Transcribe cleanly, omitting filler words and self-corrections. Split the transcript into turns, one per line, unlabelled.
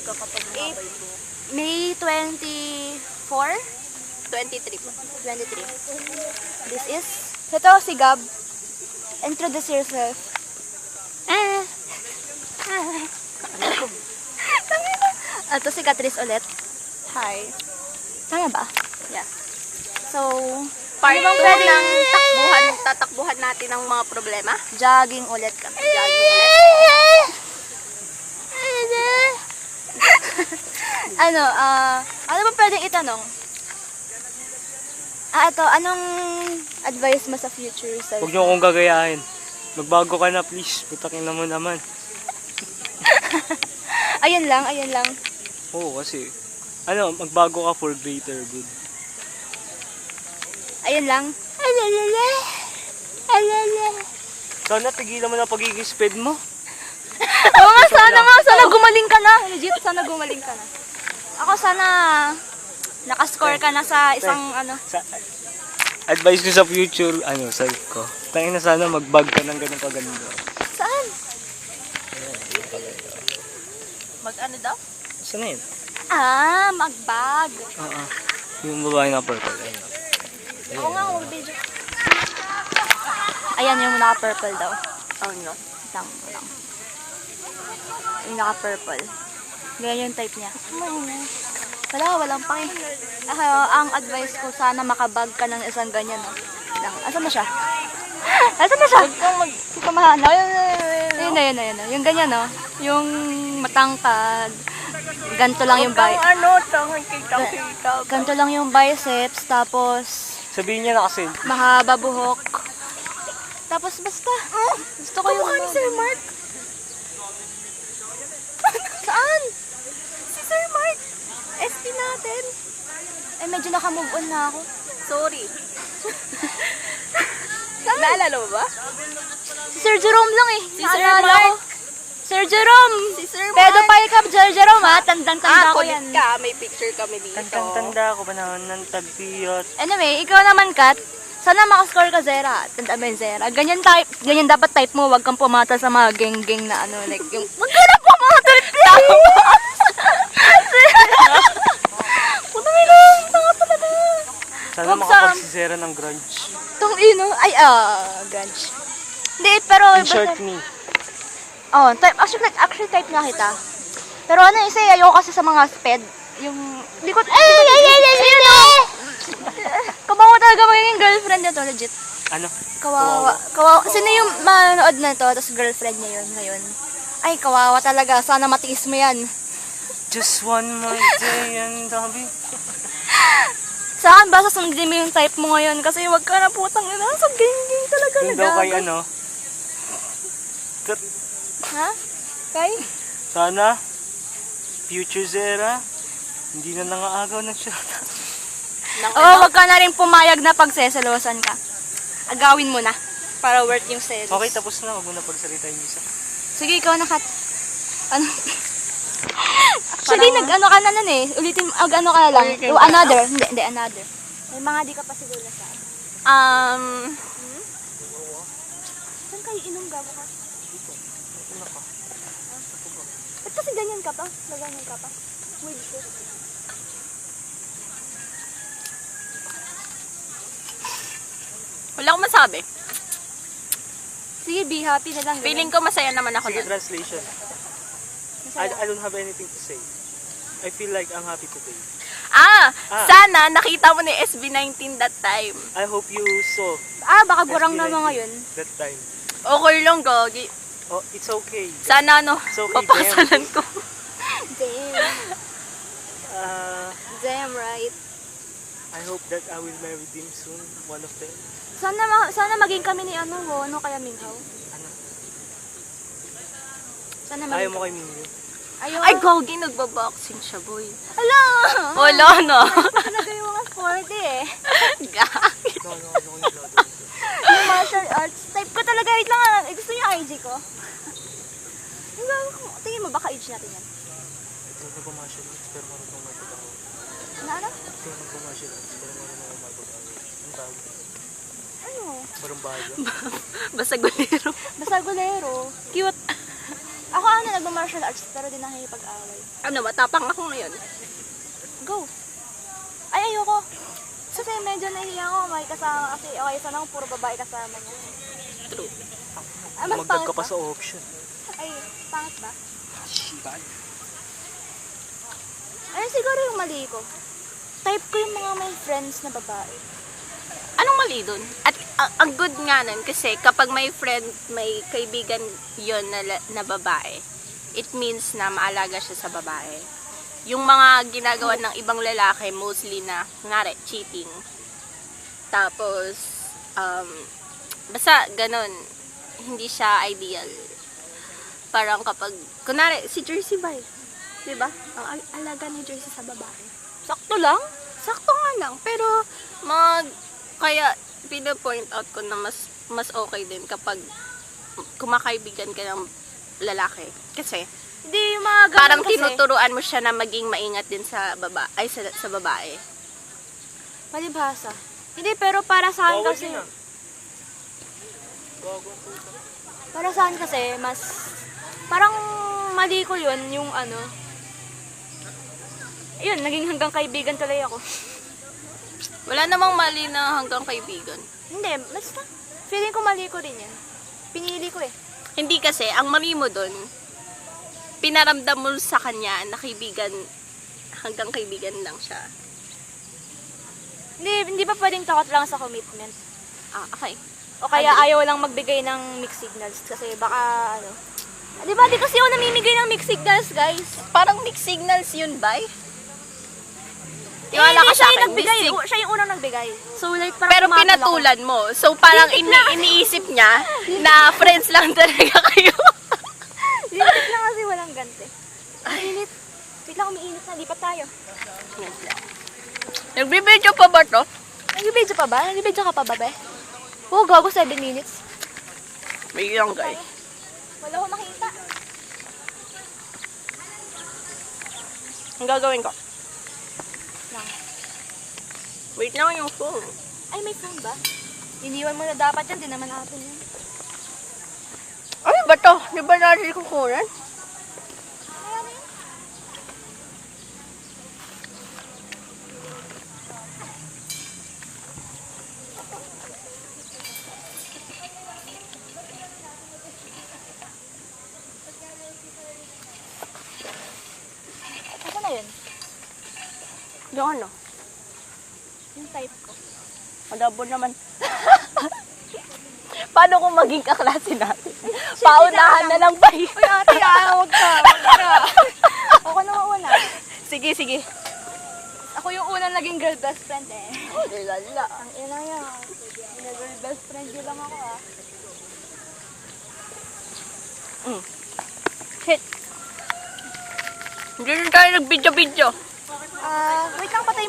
ka kapag mahaba yung buhok?
May 24?
23 po.
23. This is... Ito si Gab. Introduce yourself. Ito si Catrice ulit.
Hi.
Tama ba?
Yeah.
So,
Part 2
bang pwedeng-
ng tatakbuhan natin ng mga problema.
jogging ulit kami.
Jogging ulit.
Ano ba pwedeng itanong? Ito, anong advice mo sa future self?
Huwag niyo akong gagayahin. Magbago ka na, please. Putakin na mo naman.
Ayun lang, ayun lang.
Oo, kasi, magbago ka for greater good.
Ayun lang. Alalala. Alalala.
Sana tigilan mo na pagiging speed mo.
Oo nga, sana gumaling ka na. Legit, sana gumaling ka na. Ako sana nakascore ka na sa isang
Advice ko sa future, self ko. Tangin na sana mag-bag ka ng ganun kaganda.
Saan?
Mag-ano daw?
Saan na yun?
Magbag.
Oo. Yung babae na purple. Ayun.
Oo nga, mag-video. Ayan yung naka-purple daw.
Oh no.
Lang. Yung naka-purple. Ganyan yung type niya. Walang pake. Ang advice ko, sana makabag ka ng isang ganyan, no? Asan na siya? Asan na siya? Si Kamahana. Ayun na. Yung ganyan, no? Yung matangkad. Ganto lang yung ganto lang yung biceps. Tapos,
Sabihin niya na kasi.
mahaba buhok. Tapos basta. Gusto ko yung...
ni Sir Mark.
Saan?
Si Sir Mark. SP natin.
Medyo naka-move on na ako.
Sorry. Naalala mo ba?
Si Sir Jerome lang eh.
Si Sir
Naalala
Mark.
ko. Sir Jerome!
Si Sir Mark.
Pedophile ka, Sir Jerome ha? Tandang-tanda ko
kulit
yan.
ka. May picture kami dito.
Tandang-tanda ko ba naman ng tagpiyot?
Anyway, ikaw naman, Kat. Sana makascore ka, Zera. Tanda mo yun, Zera. Ganyan dapat type mo. Huwag kang pumata sa mga geng-geng na like yung... Huwag ka na pumata! Tanga talaga.
Sana
Wag
makapagsisera ng grunge.
Tong ino. Grunge. Hindi, pero...
T-shirt me.
Type, actually type nga kita. Pero isa ayoko kasi sa mga sped. Yung, likot, kawawa talaga magiging girlfriend niya to, legit.
Ano?
Kawawa. Sino yung manood na to, tapos girlfriend niya yun ngayon? Ay, kawawa talaga. Sana matiis mo yan.
Just one more day and I'll be...
Saan ba sasundin mo yung type mo ngayon? Kasi wag ka na putang ina. Sa gang-gang talaga
Yung daw kay
Ha? Kay?
Sana, future Zera, hindi na nangaagaw ng shota.
Wag ka na rin pumayag na pagseselosan ka. Agawin mo na. Para worth yung selos.
Okay, tapos na. Huwag mo na pagsalita yung isa.
Sige, ikaw na, Kat. Ano? Actually, nag-ano ka na nun eh. Ulitin, ano ka na lang. Another. Hindi, another. May mga di ka pa siguro na sa Saan kayo inom gago ka? Ba't kasi ganyan ka pa? Naganyan ka pa? Weird ko.
Wala akong masabi.
Sige, be happy na lang.
Feeling ko masaya naman ako
Sige,
dun.
translation. I don't have anything to say. I feel like I'm happy today.
Sana nakita mo ni SB19 that time.
I hope you saw
Baka gurang na
SB19
mga yun.
that time.
Okay lang, Gogi.
Oh, it's okay.
Sana
It's okay,
papasalan ko.
Damn. Damn right.
I hope that I will marry him soon, one of them.
Sana maging kami ni ano kaya Minghaw.
Ano?
Sana
Ayaw
maging
mo kay Mingyu?
Ayaw.
Ay, Gogi, nagbaboxing siya, boy.
Ala!
Wala na.
Talaga yung mga sporty eh.
Gagi.
No.
Yung martial arts. Type ko talaga. Wait lang nga. Gusto niyo IG ko? Tingin mo baka age natin yan?
Ito nagpa-martial arts pero marunong magpagawa.
Ano?
Ito nagpa-martial arts pero marunong magpagawa. Ang tawag.
Ano?
Marumbaga.
Basta gulero.
Basta golero. Cute. Ako nag-martial arts pero di nakikipag-away.
Ano, matapang ako ngayon.
Go! Ay, ayoko. Kasi medyo nahiya ako. May kasama kasi okay, sana kung puro babae kasama niya.
True.
Ay, mas
Magdag
pangit
ka pa
ba?
sa auction.
Ay, pangit ba?
Bad.
Ay, siguro yung mali ko. Type ko yung mga may friends na babae.
Anong mali dun? At ang good nga nun, kasi kapag may friend, may kaibigan yon na babae, it means na maalaga siya sa babae. Yung mga ginagawa ng ibang lalaki, mostly na, kunwari, cheating. Tapos, basta ganun, hindi siya ideal. Parang kapag, kunwari, si Jersey ba eh? Diba? Ang alaga ni Jersey sa babae.
Sakto lang?
Sakto nga lang, pero kaya pina-point out ko na mas okay din kapag kumakaibigan ka ng lalaki. Kasi
Hindi, yung mga ganun
parang
kasi.
tinuturuan mo siya na maging maingat din sa sa babae.
Palibhasa. Hindi, pero para sa akin kasi, para sa akin kasi, mas, parang mali ko yun, yung ano, yun, naging hanggang kaibigan tuloy ako.
Wala namang mali na hanggang kaibigan.
Hindi, basta, feeling ko mali ko rin yan. Pinili ko eh.
Hindi kasi, ang mali mo dun, pinaramdam mo sa kanya na kaibigan, hanggang kaibigan lang siya.
Hindi ba pwedeng takot lang sa commitment?
Ah, okay.
O kaya ayaw lang magbigay ng mixed signals kasi baka ano. Di ba, di kasi ako namimigay ng mixed signals, guys.
Parang mixed signals yun, bay?
Tiwala
ka
siya
sa
yung
akin,
nagbigay.
mixed
Siya yung unang nagbigay. So like, parang
Pero
pumatol ako.
pinatulan mo. So parang iniisip niya na friends lang talaga kayo.
Linit lang kasi walang gante. Init. Wait lang, umiinit na. Lipat tayo.
Nagbibideo pa ba to?
Nagbibidyo pa ba? Nagbibidyo ka pa ba, be? Oo, gago 7 minutes.
May lang guys.
Wala ko makita.
Ang gagawin ko?
Lang.
Wait lang yung phone.
Ay, may phone ba? Iniwan mo na dapat yan. Di naman natin yan.
Ano ba to? Di ba natin kukunan?
Kaya na yun. Asa na yun?
Yung ano?
Yung type ko.
Malabo naman. Paano kung maging kaklase natin? Paunahan na lang ba yun?
Uy, ate, huwag ka. Huwag ka. Ako na mauna.
Sige, sige.
Ako yung unang naging girl best friend eh.
Lala.
Ang ina yan. Girl best friend yun lang ako ah.
Shit. Hindi rin tayo nag-video-video.
Wait lang, patay